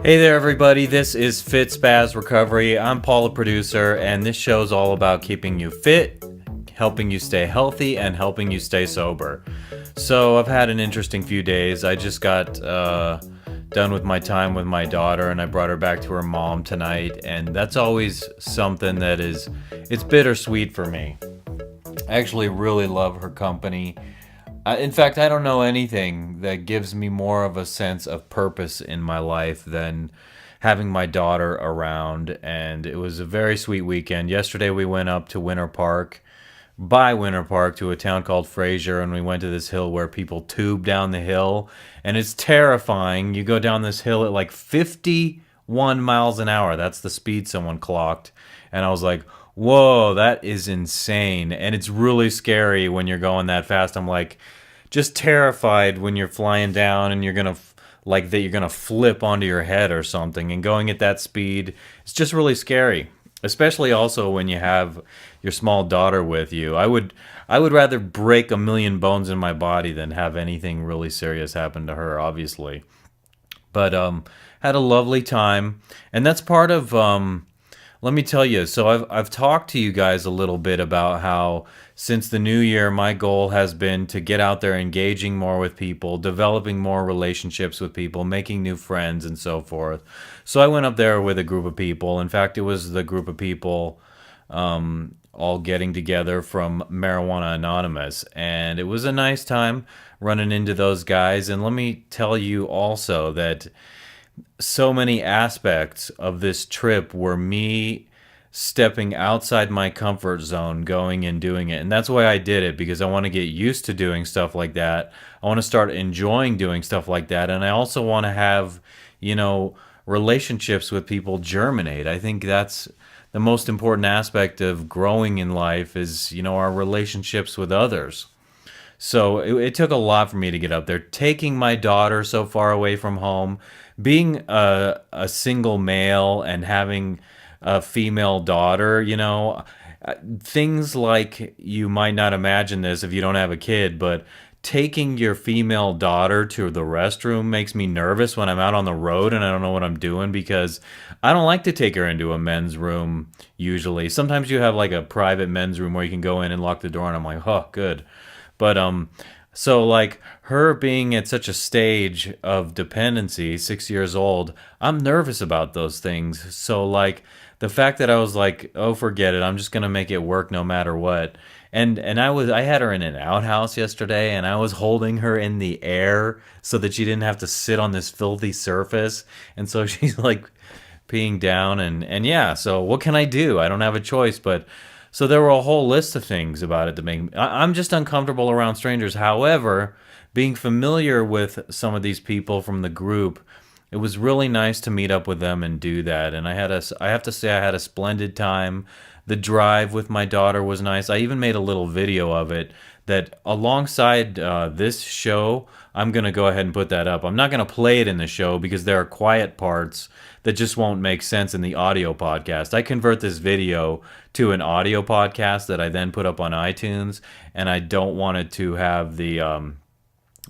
Hey there, everybody. This is FitSpaz Recovery. I'm Paul, the producer, and this show's all about keeping you fit, helping you stay healthy, and helping you stay sober. So I've had an interesting few days. I just got done with my time with my daughter, and I brought her back to her mom tonight, and that's always something that it's bittersweet for me. I actually really love her company. In fact, I don't know anything that gives me more of a sense of purpose in my life than having my daughter around. And it was a very sweet weekend. Yesterday, we went up to Winter Park, by Winter Park, to a town called Fraser, and we went to this hill where people tube down the hill. And it's terrifying. You go down this hill at like 51 miles an hour. That's the speed someone clocked. And I was like, whoa, that is insane. And it's really scary when you're going that fast. I'm like just terrified when you're flying down and you're going to you're going to flip onto your head or something, and going at that speed, it's just really scary. Especially also when you have your small daughter with you. I would rather break a million bones in my body than have anything really serious happen to her, obviously. But had a lovely time, and that's part of let me tell you, so I've talked to you guys a little bit about how since the new year, my goal has been to get out there engaging more with people, developing more relationships with people, making new friends, and so forth. So I went up there with a group of people. In fact, it was the group of people all getting together from Marijuana Anonymous. And it was a nice time running into those guys. And let me tell you also that so many aspects of this trip were me stepping outside my comfort zone, going and doing it. And that's why I did it, because I want to get used to doing stuff like that. I want to start enjoying doing stuff like that. And I also want to have, relationships with people germinate. I think that's the most important aspect of growing in life is, our relationships with others. So it took a lot for me to get up there. Taking my daughter so far away from home, being a single male and having a female daughter, things like, you might not imagine this if you don't have a kid, but taking your female daughter to the restroom makes me nervous when I'm out on the road and I don't know what I'm doing, because I don't like to take her into a men's room usually. Sometimes you have like a private men's room where you can go in and lock the door, and I'm like, oh, good. But so like her being at such a stage of dependency, 6 years old, I'm nervous about those things. So like the fact that I was like, oh, forget it, I'm just gonna make it work no matter what. And I had her in an outhouse yesterday, and I was holding her in the air so that she didn't have to sit on this filthy surface. And so she's like peeing down, and yeah. So what can I do? I don't have a choice, but. So there were a whole list of things about it that make me... I'm just uncomfortable around strangers. However, being familiar with some of these people from the group, it was really nice to meet up with them and do that. And I have to say I had a splendid time. The drive with my daughter was nice. I even made a little video of it that alongside this show, I'm going to go ahead and put that up. I'm not going to play it in the show because there are quiet parts that just won't make sense in the audio podcast. I convert this video to an audio podcast that I then put up on iTunes, and I don't want it to have the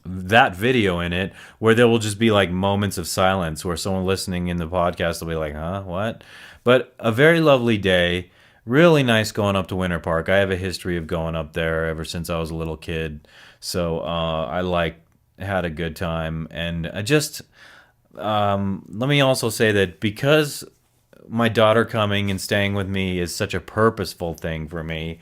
that video in it where there will just be like moments of silence where someone listening in the podcast will be like, huh, what? But a very lovely day. Really nice going up to Winter Park. I have a history of going up there ever since I was a little kid. So had a good time. And I just, let me also say that because my daughter coming and staying with me is such a purposeful thing for me,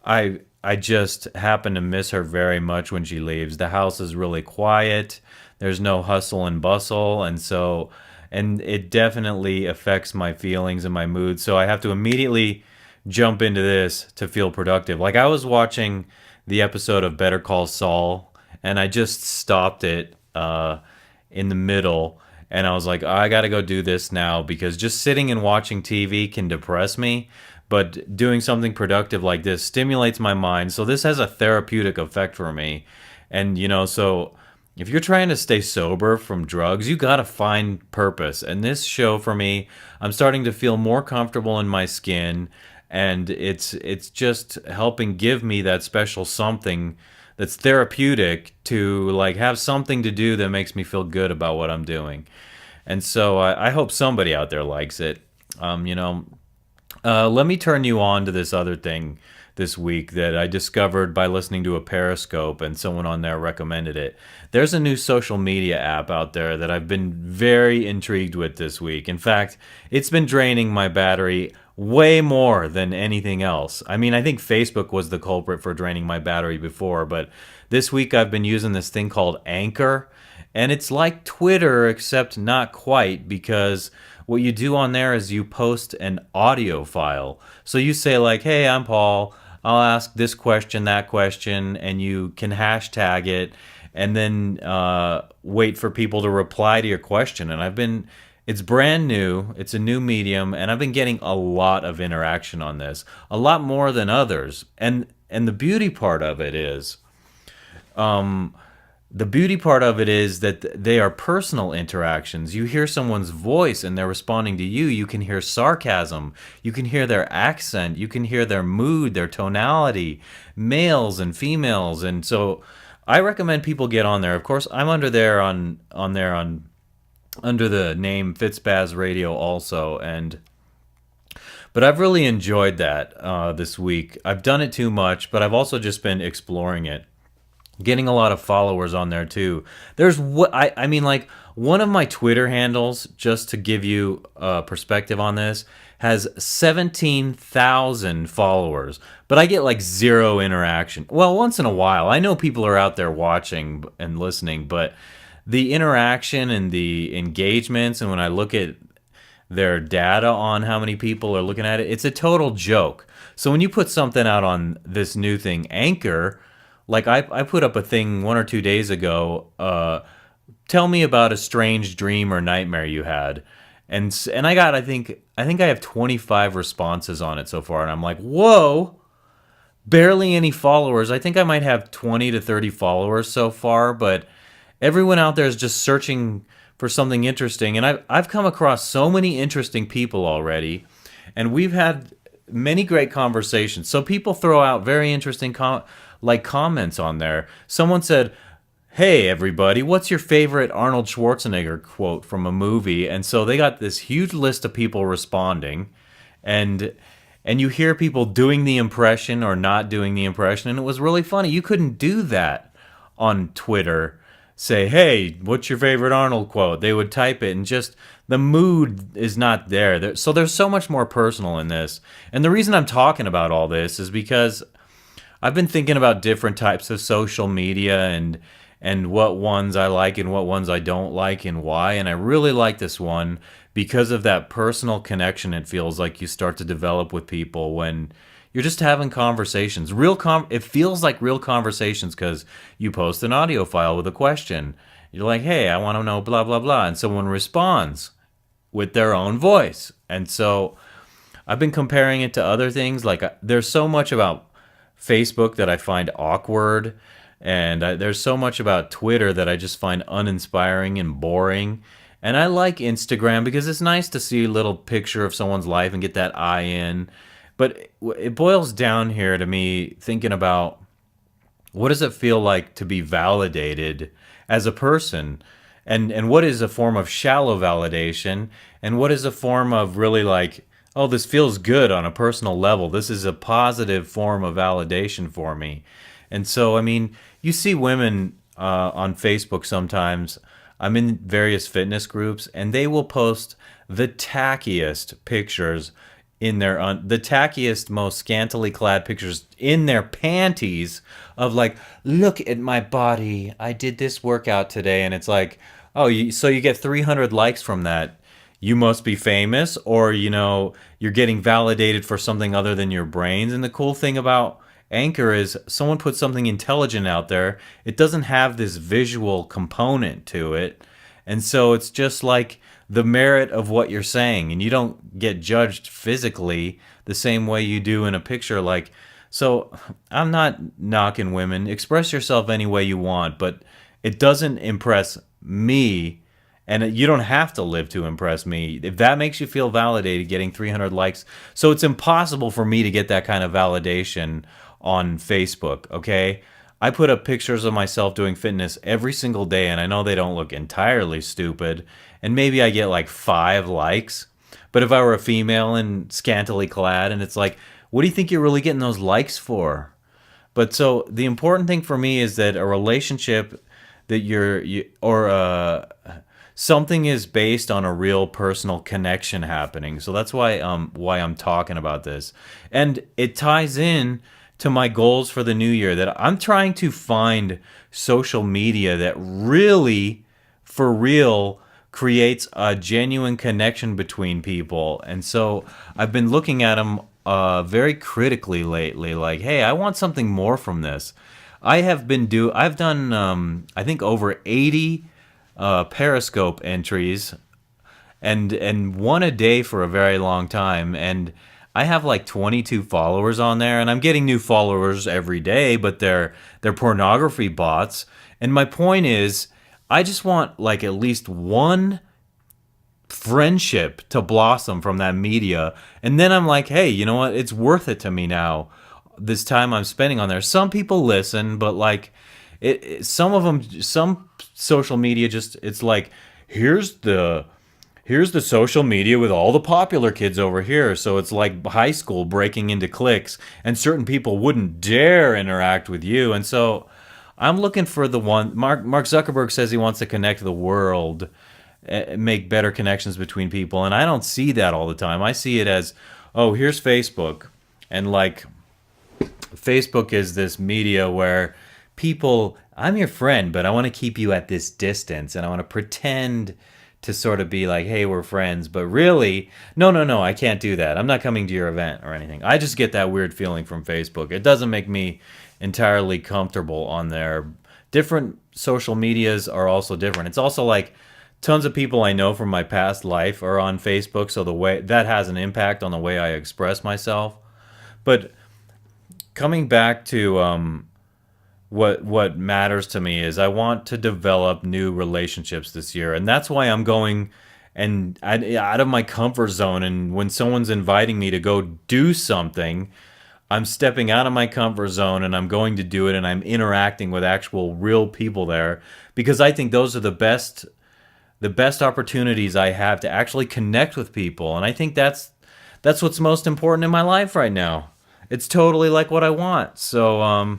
I just happen to miss her very much when she leaves. The house is really quiet. There's no hustle and bustle. And it definitely affects my feelings and my mood. So I have to immediately jump into this to feel productive. Like I was watching the episode of Better Call Saul, and I just stopped it in the middle, and I was like, oh, I got to go do this now, because just sitting and watching TV can depress me, but doing something productive like this stimulates my mind. So this has a therapeutic effect for me. And, so if you're trying to stay sober from drugs, you got to find purpose. And this show for me, I'm starting to feel more comfortable in my skin, and it's just helping give me that special something that's therapeutic to like have something to do that makes me feel good about what I'm doing. And so I hope somebody out there likes it. You know, let me turn you on to this other thing this week that I discovered by listening to a Periscope, and someone on there recommended it. There's a new social media app out there that I've been very intrigued with this week. In fact, it's been draining my battery way more than anything else. I mean, I think Facebook was the culprit for draining my battery before, but this week I've been using this thing called Anchor, and it's like Twitter, except not quite, because what you do on there is you post an audio file. So you say, like, hey, I'm Paul. I'll ask this question, that question, and you can hashtag it and then wait for people to reply to your question. And it's brand new. It's a new medium, and I've been getting a lot of interaction on this, a lot more than others. And the beauty part of it is, that they are personal interactions. You hear someone's voice and they're responding to you. You can hear sarcasm. You can hear their accent. You can hear their mood, their tonality, males and females. And so I recommend people get on there. Of course, I'm under there under the name FitSpaz Radio also. But I've really enjoyed that this week. I've done it too much, but I've also just been exploring it. Getting a lot of followers on there too. There's I mean, like, one of my Twitter handles, just to give you a perspective on this, has 17,000 followers, but I get like zero interaction. Well, once in a while, I know people are out there watching and listening, but the interaction and the engagements, and when I look at their data on how many people are looking at it, it's a total joke. So when you put something out on this new thing, Anchor, like I put up a thing 1 or 2 days ago, tell me about a strange dream or nightmare you had. And I got, I think I have 25 responses on it so far, and I'm like, whoa, barely any followers. I think I might have 20 to 30 followers so far, but everyone out there is just searching for something interesting. And I've come across so many interesting people already, and we've had many great conversations. So people throw out very interesting comments on there. Someone said, hey, everybody, what's your favorite Arnold Schwarzenegger quote from a movie? And so they got this huge list of people responding, and you hear people doing the impression or not doing the impression, and it was really funny. You couldn't do that on Twitter. Say, hey, what's your favorite Arnold quote? They would type it, and just the mood is not there. So there's so much more personal in this. And the reason I'm talking about all this is because I've been thinking about different types of social media and what ones I like and what ones I don't like and why. And I really like this one because of that personal connection it feels like you start to develop with people when you're just having conversations. It feels like real conversations because you post an audio file with a question. You're like, hey, I want to know blah, blah, blah. And someone responds with their own voice. And so I've been comparing it to other things. Like, there's so much about Facebook that I find awkward, and there's so much about Twitter that I just find uninspiring and boring. And I like Instagram because it's nice to see a little picture of someone's life and get that eye in. But it boils down here to me thinking about, what does it feel like to be validated as a person? And what is a form of shallow validation? And what is a form of really like, oh, this feels good on a personal level. This is a positive form of validation for me. And so, I mean, you see women on Facebook sometimes. I'm in various fitness groups, and they will post the tackiest pictures in the tackiest, most scantily clad pictures in their panties of like, look at my body. I did this workout today. And it's like, oh, so you get 300 likes from that. You must be famous, or, you're getting validated for something other than your brains. And the cool thing about Anchor is someone put something intelligent out there. It doesn't have this visual component to it. And so it's just like the merit of what you're saying, and you don't get judged physically the same way you do in a picture. Like, so I'm not knocking women. Express yourself any way you want, but it doesn't impress me, and you don't have to live to impress me. If that makes you feel validated, getting 300 likes, so it's impossible for me to get that kind of validation on Facebook, okay? I put up pictures of myself doing fitness every single day, and I know they don't look entirely stupid, and maybe I get like 5 likes. But if I were a female and scantily clad, and it's like, what do you think you're really getting those likes for? But so the important thing for me is that a relationship that something is based on a real personal connection happening. So that's why I'm talking about this. And it ties in to my goals for the new year, that I'm trying to find social media that really, for real, creates a genuine connection between people. And so I've been looking at them very critically lately, like, hey, I want something more from this. I've done I think over 80 Periscope entries, and one a day for a very long time, and I have like 22 followers on there, and I'm getting new followers every day, but they're pornography bots. And my point is, I just want like at least one friendship to blossom from that media, and then I'm like, hey, you know what? It's worth it to me now. This time I'm spending on there. Some people listen, but like some social media just, it's like, here's the social media with all the popular kids over here. So it's like high school breaking into cliques, and certain people wouldn't dare interact with you. And so I'm looking for the one. Mark Zuckerberg says he wants to connect the world, make better connections between people, and I don't see that all the time. I see it as, oh, here's Facebook, and like Facebook is this media where people, I'm your friend, but I want to keep you at this distance, and I want to pretend to sort of be like, hey, we're friends, but really, no, I can't do that. I'm not coming to your event or anything. I just get that weird feeling from Facebook. It doesn't make me entirely comfortable on there. Different social medias are also different. It's also like tons of people I know from my past life are on Facebook, so the way that has an impact on the way I express myself. But coming back to what matters to me is I want to develop new relationships this year, and that's why I'm going and out of my comfort zone. And when someone's inviting me to go do something, I'm stepping out of my comfort zone and I'm going to do it, and I'm interacting with actual real people there, because I think those are the best opportunities I have to actually connect with people. And I think that's what's most important in my life right now. It's totally like what I want. So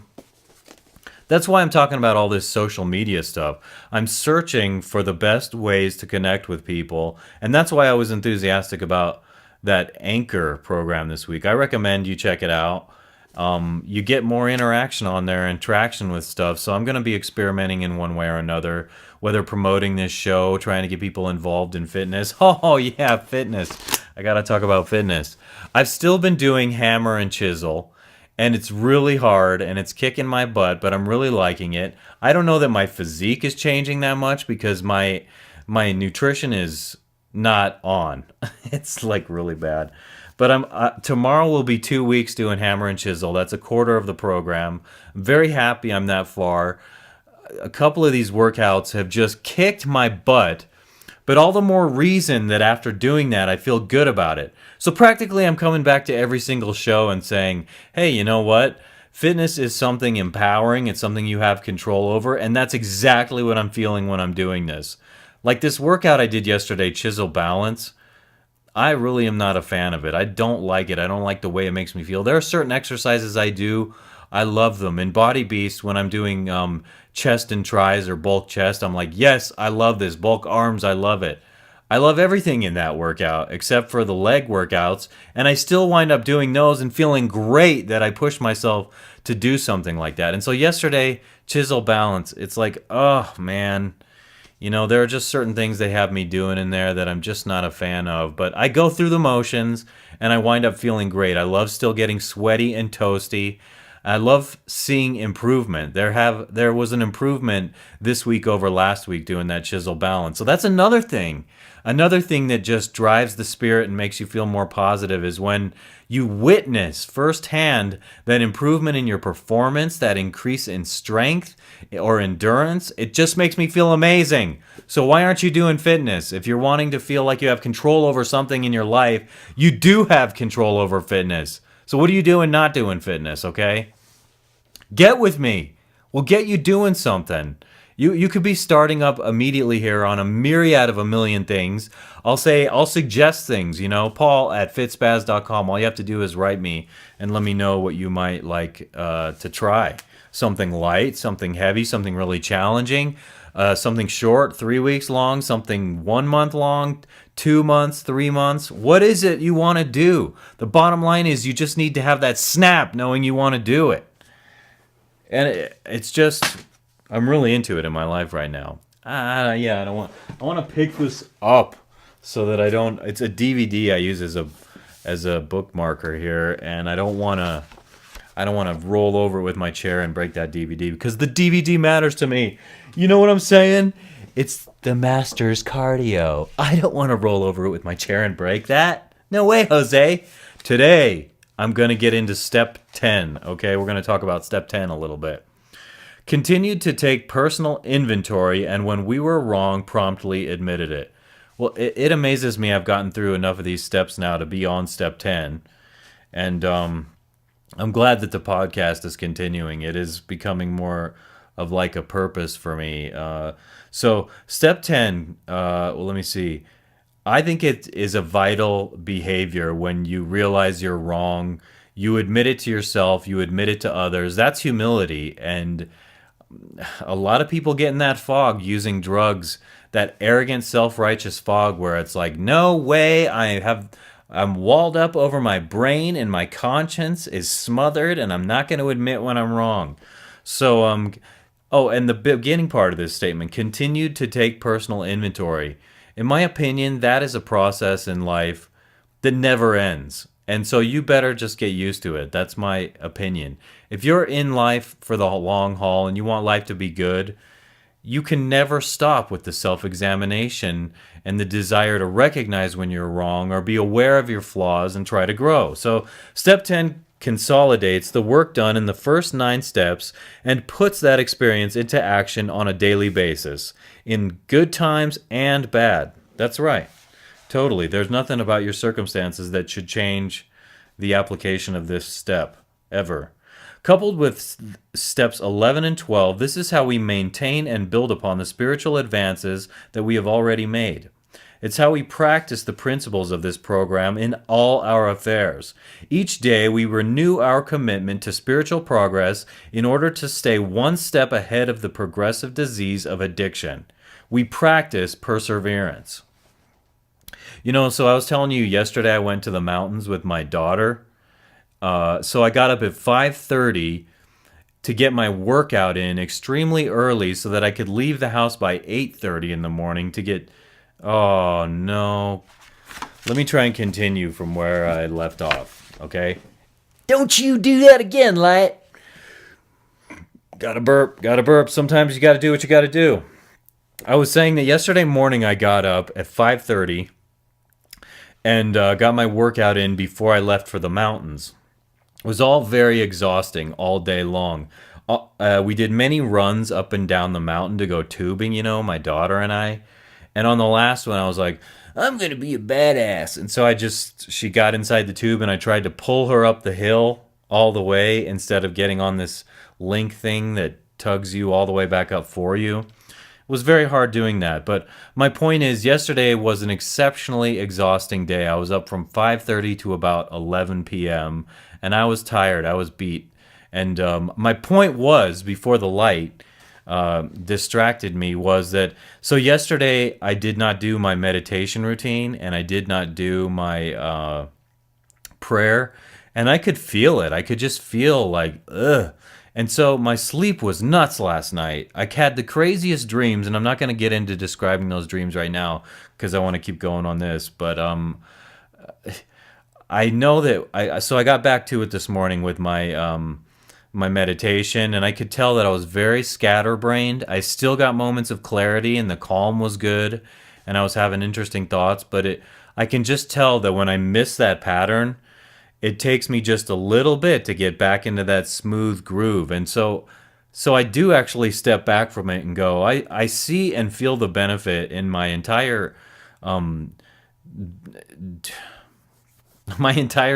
that's why I'm talking about all this social media stuff. I'm searching for the best ways to connect with people, and that's why I was enthusiastic about that Anchor program this week. I recommend you check it out. You get more interaction on there and traction with stuff, so I'm going to be experimenting in one way or another, whether promoting this show, trying to get people involved in fitness. Oh, yeah, fitness. I got to talk about fitness. I've still been doing hammer and chisel, and it's really hard, and it's kicking my butt, but I'm really liking it. I don't know that my physique is changing that much, because my nutrition is not on. It's like really bad. But tomorrow will be 2 weeks doing hammer and chisel. That's a quarter of the program. I'm very happy I'm that far. A couple of these workouts have just kicked my butt, but all the more reason that after doing that, I feel good about it. So practically, I'm coming back to every single show and saying, hey, you know what? Fitness is something empowering. It's something you have control over. And that's exactly what I'm feeling when I'm doing this. Like this workout I did yesterday, Chisel Balance, I really am not a fan of it. I don't like it. I don't like the way it makes me feel. There are certain exercises I do. I love them. In Body Beast, when I'm doing chest and tries or bulk chest, I'm like, yes, I love this. Bulk arms, I love it. I love everything in that workout except for the leg workouts, and I still wind up doing those and feeling great that I pushed myself to do something like that. And so yesterday, Chisel Balance, it's like, oh, man. You know, there are just certain things they have me doing in there that I'm just not a fan of. But I go through the motions, and I wind up feeling great. I love still getting sweaty and toasty. I love seeing improvement. There was an improvement this week over last week doing that Chisel Balance. So that's another thing. Another thing that just drives the spirit and makes you feel more positive is when you witness firsthand that improvement in your performance, that increase in strength or endurance. It just makes me feel amazing. So why aren't you doing fitness? If you're wanting to feel like you have control over something in your life, you do have control over fitness. So what are you doing not doing fitness, okay? Get with me. will get you doing something. You could be starting up immediately here on a myriad of a million things. I'll suggest things, Paul at FitSpaz.com. All you have to do is write me and let me know what you might like to try. Something light, something heavy, something really challenging, something short, 3 weeks long, something 1 month long, 2 months, 3 months. What is it you want to do? The bottom line is you just need to have that snap knowing you want to do it. And it's just, I'm really into it in my life right now. I want to pick this up so that I don't. It's a DVD I use as a bookmarker here, and I don't want to roll over with my chair and break that DVD because the DVD matters to me. You know what I'm saying? It's the master's cardio. I don't want to roll over it with my chair and break that. No way, Jose. Today, I'm going to get into step 10, okay? We're going to talk about step 10 a little bit. Continued to take personal inventory, and when we were wrong, promptly admitted it. Well, it amazes me I've gotten through enough of these steps now to be on step 10. And I'm glad that the podcast is continuing. It is becoming more of like a purpose for me. So step 10, let me see. I think it is a vital behavior when you realize you're wrong. You admit it to yourself. You admit it to others. That's humility. And a lot of people get in that fog using drugs, that arrogant, self-righteous fog where it's like, no way, I'm walled up over my brain and my conscience is smothered and I'm not going to admit when I'm wrong. So, and the beginning part of this statement, continued to take personal inventory. In my opinion, that is a process in life that never ends. And so you better just get used to it. That's my opinion. If you're in life for the long haul and you want life to be good, you can never stop with the self-examination and the desire to recognize when you're wrong or be aware of your flaws and try to grow. So step 10 consolidates the work done in the first 9 steps and puts that experience into action on a daily basis, in good times and bad. That's right. Totally. There's nothing about your circumstances that should change the application of this step, ever. Coupled with steps 11 and 12, this is how we maintain and build upon the spiritual advances that we have already made. It's how we practice the principles of this program in all our affairs. Each day, we renew our commitment to spiritual progress in order to stay one step ahead of the progressive disease of addiction. We practice perseverance. So I was telling you yesterday I went to the mountains with my daughter. So I got up at 5:30 to get my workout in extremely early so that I could leave the house by 8:30 in the morning to get... Oh, no. Let me try and continue from where I left off, okay? Don't you do that again, Light. Gotta burp. Sometimes you gotta do what you gotta do. I was saying that yesterday morning I got up at 5:30 and got my workout in before I left for the mountains. It was all very exhausting all day long. We did many runs up and down the mountain to go tubing, my daughter and I. And on the last one, I was like, I'm going to be a badass. And so she got inside the tube and I tried to pull her up the hill all the way instead of getting on this link thing that tugs you all the way back up for you. It was very hard doing that. But my point is, yesterday was an exceptionally exhausting day. I was up from 5:30 to about 11 p.m. and I was tired. I was beat. And my point was, before the light distracted me, was that, so yesterday I did not do my meditation routine and I did not do my prayer. And I could feel it. I could just feel like, ugh. And so my sleep was nuts last night. I had the craziest dreams, and I'm not going to get into describing those dreams right now because I want to keep going on this. But I know that I got back to it this morning with my my meditation, and I could tell that I was very scatterbrained. I still got moments of clarity, and the calm was good, and I was having interesting thoughts. But I can just tell that when I miss that pattern, it takes me just a little bit to get back into that smooth groove. And so I do actually step back from it and go, I see and feel the benefit in my entire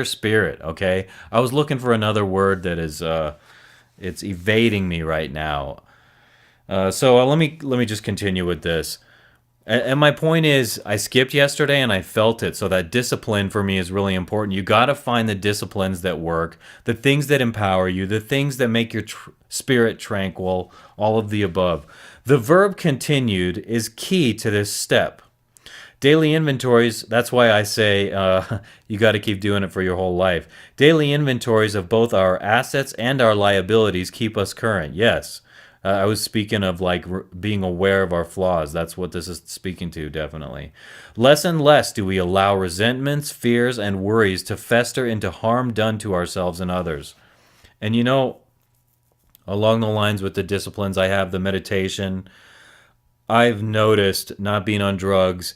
spirit, okay? I was looking for another word that is It's evading me right now. So let me just continue with this. And my point is, I skipped yesterday and I felt it. So that discipline for me is really important. You got to find the disciplines that work, the things that empower you, the things that make your spirit tranquil, all of the above. The verb continued is key to this step. Daily inventories, that's why I say you got to keep doing it for your whole life. Daily inventories of both our assets and our liabilities keep us current. Yes. I was speaking of like being aware of our flaws. That's what this is speaking to, definitely. Less and less do we allow resentments, fears, and worries to fester into harm done to ourselves and others. And you know, along the lines with the disciplines I have, the meditation, I've noticed not being on drugs,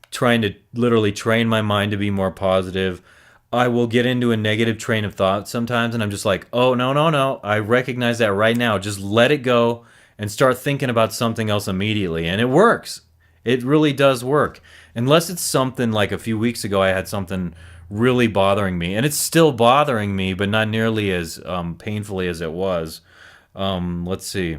trying to literally train my mind to be more positive. I will get into a negative train of thought sometimes, and I'm just like, oh, no, no, no. I recognize that right now. Just let it go and start thinking about something else immediately. And it works. It really does work. Unless it's something like a few weeks ago, I had something really bothering me. And it's still bothering me, but not nearly as painfully as it was. Let's see.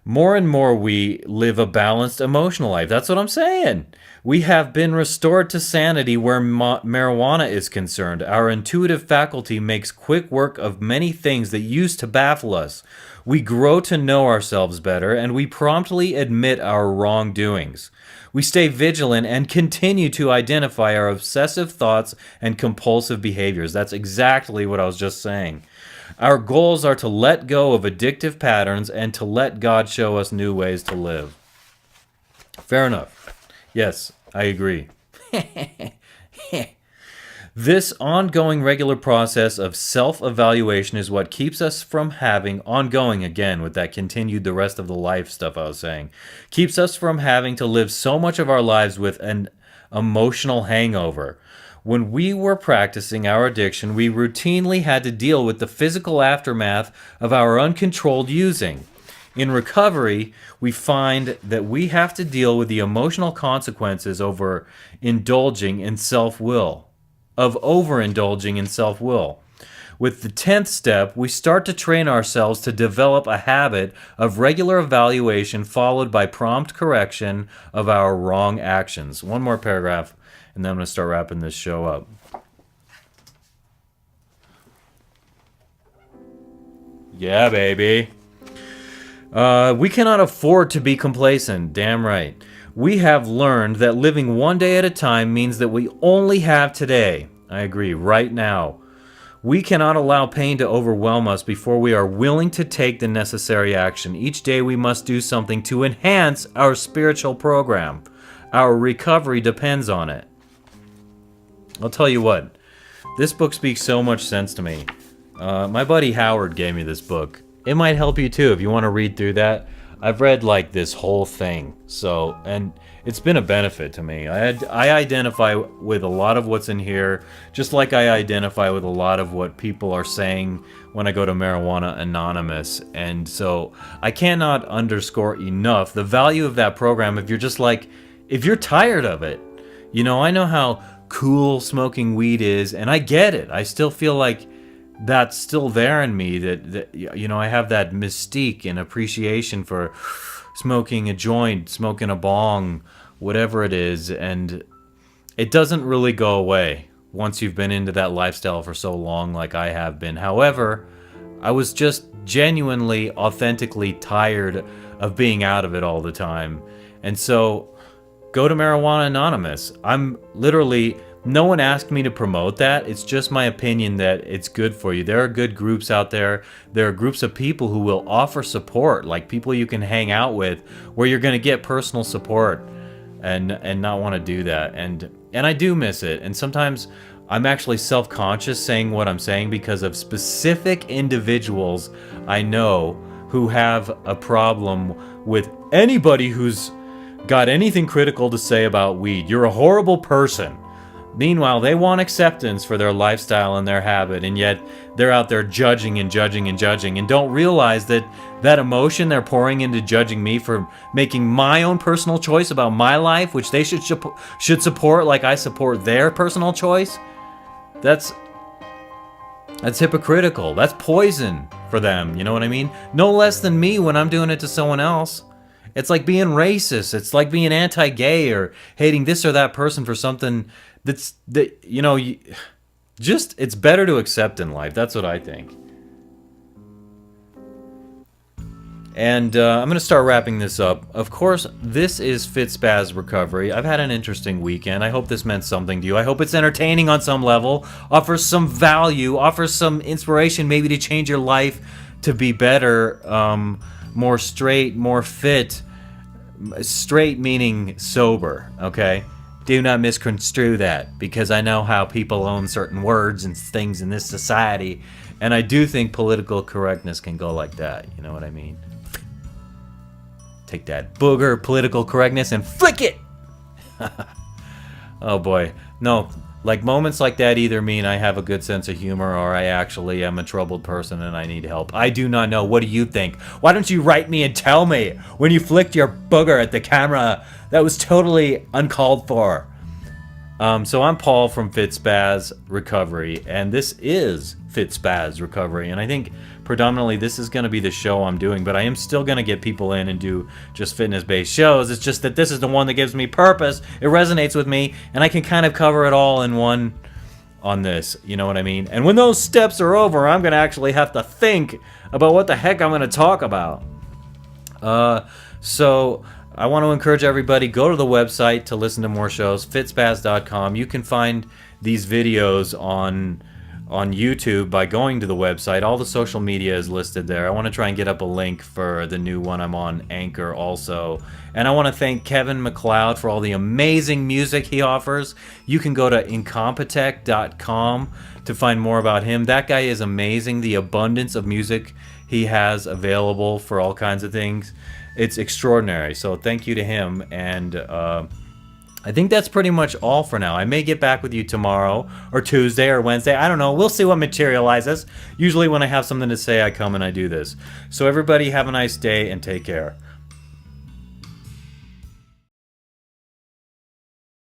More and more we live a balanced emotional life. That's what I'm saying. We have been restored to sanity where marijuana is concerned. Our intuitive faculty makes quick work of many things that used to baffle us. We grow to know ourselves better, and we promptly admit our wrongdoings. We stay vigilant and continue to identify our obsessive thoughts and compulsive behaviors. That's exactly what I was just saying. Our goals are to let go of addictive patterns and to let God show us new ways to live. Fair enough. Yes, I agree. This ongoing regular process of self-evaluation is what keeps us from having, ongoing again with that continued the rest of the life stuff I was saying, keeps us from having to live so much of our lives with an emotional hangover. When we were practicing our addiction, we routinely had to deal with the physical aftermath of our uncontrolled using. In recovery, we find that we have to deal with the emotional consequences over indulging in self-will, of overindulging in self-will. With the 10th step, we start to train ourselves to develop a habit of regular evaluation followed by prompt correction of our wrong actions. One more paragraph, and then I'm going to start wrapping this show up. Yeah, baby. We cannot afford to be complacent, damn right. We have learned that living one day at a time means that we only have today. I agree, right now. We cannot allow pain to overwhelm us before we are willing to take the necessary action. Each day we must do something to enhance our spiritual program. Our recovery depends on it. I'll tell you what, this book speaks so much sense to me. My buddy Howard gave me this book. It might help you too if you want to read through that. I've read like this whole thing, and it's been a benefit to me. I identify with a lot of what's in here, just like I identify with a lot of what people are saying when I go to Marijuana Anonymous. And so I cannot underscore enough the value of that program if you're just like, if you're tired of it. You know, I know how cool smoking weed is, and I get it. I still feel like that's still there in me, that you know, I have that mystique and appreciation for smoking a joint, smoking a bong, whatever it is, and it doesn't really go away once you've been into that lifestyle for so long like I have been. However, I was just genuinely, authentically tired of being out of it all the time. And so go to Marijuana Anonymous. I'm literally, no one asked me to promote that. It's just my opinion that it's good for you. There are good groups out there. There are groups of people who will offer support, like people you can hang out with, where you're going to get personal support and not want to do that. And I do miss it. And sometimes I'm actually self-conscious saying what I'm saying because of specific individuals I know who have a problem with anybody who's got anything critical to say about weed. You're a horrible person. Meanwhile, they want acceptance for their lifestyle and their habit, and yet they're out there judging and judging and judging, and don't realize that that emotion they're pouring into judging me for making my own personal choice about my life, which they should support like I support their personal choice, that's That's hypocritical. That's poison for them. You know what I mean? No less than me when I'm doing it to someone else. It's like being racist. It's like being anti-gay or hating this or that person for something that just it's better to accept in life. That's what I think. And I'm going to start wrapping this up. Of course, this is FitSpaz Recovery. I've had an interesting weekend. I hope this meant something to you. I hope it's entertaining on some level, offers some value, offers some inspiration maybe to change your life to be better, more straight, more fit. Straight meaning sober, okay? Do not misconstrue that, because I know how people own certain words and things in this society, and I do think political correctness can go like that. You know what I mean? Take that booger political correctness and flick it! Oh boy. No, like moments like that either mean I have a good sense of humor or I actually am a troubled person and I need help. I do not know. What do you think? Why don't you write me and tell me when you flicked your booger at the camera? That was totally uncalled for. So I'm Paul from FitSpaz Recovery, and this is FitSpaz Recovery, and I think predominantly this is going to be the show I'm doing, but I am still going to get people in and do just fitness-based shows. It's just that this is the one that gives me purpose. It resonates with me, and I can kind of cover it all in one on this, you know what I mean? And when those steps are over, I'm going to actually have to think about what the heck I'm going to talk about. So I want to encourage everybody, go to the website to listen to more shows, fitspaz.com. You can find these videos on YouTube by going to the website. All the social media is listed there. I want to try and get up a link for the new one. I'm on Anchor also. And I want to thank Kevin MacLeod for all the amazing music he offers. You can go to incompetech.com to find more about him. That guy is amazing. The abundance of music he has available for all kinds of things. It's extraordinary. So thank you to him. And I think that's pretty much all for now. I may get back with you tomorrow or Tuesday or Wednesday. I don't know. We'll see what materializes. Usually when I have something to say, I come and I do this. So everybody have a nice day and take care.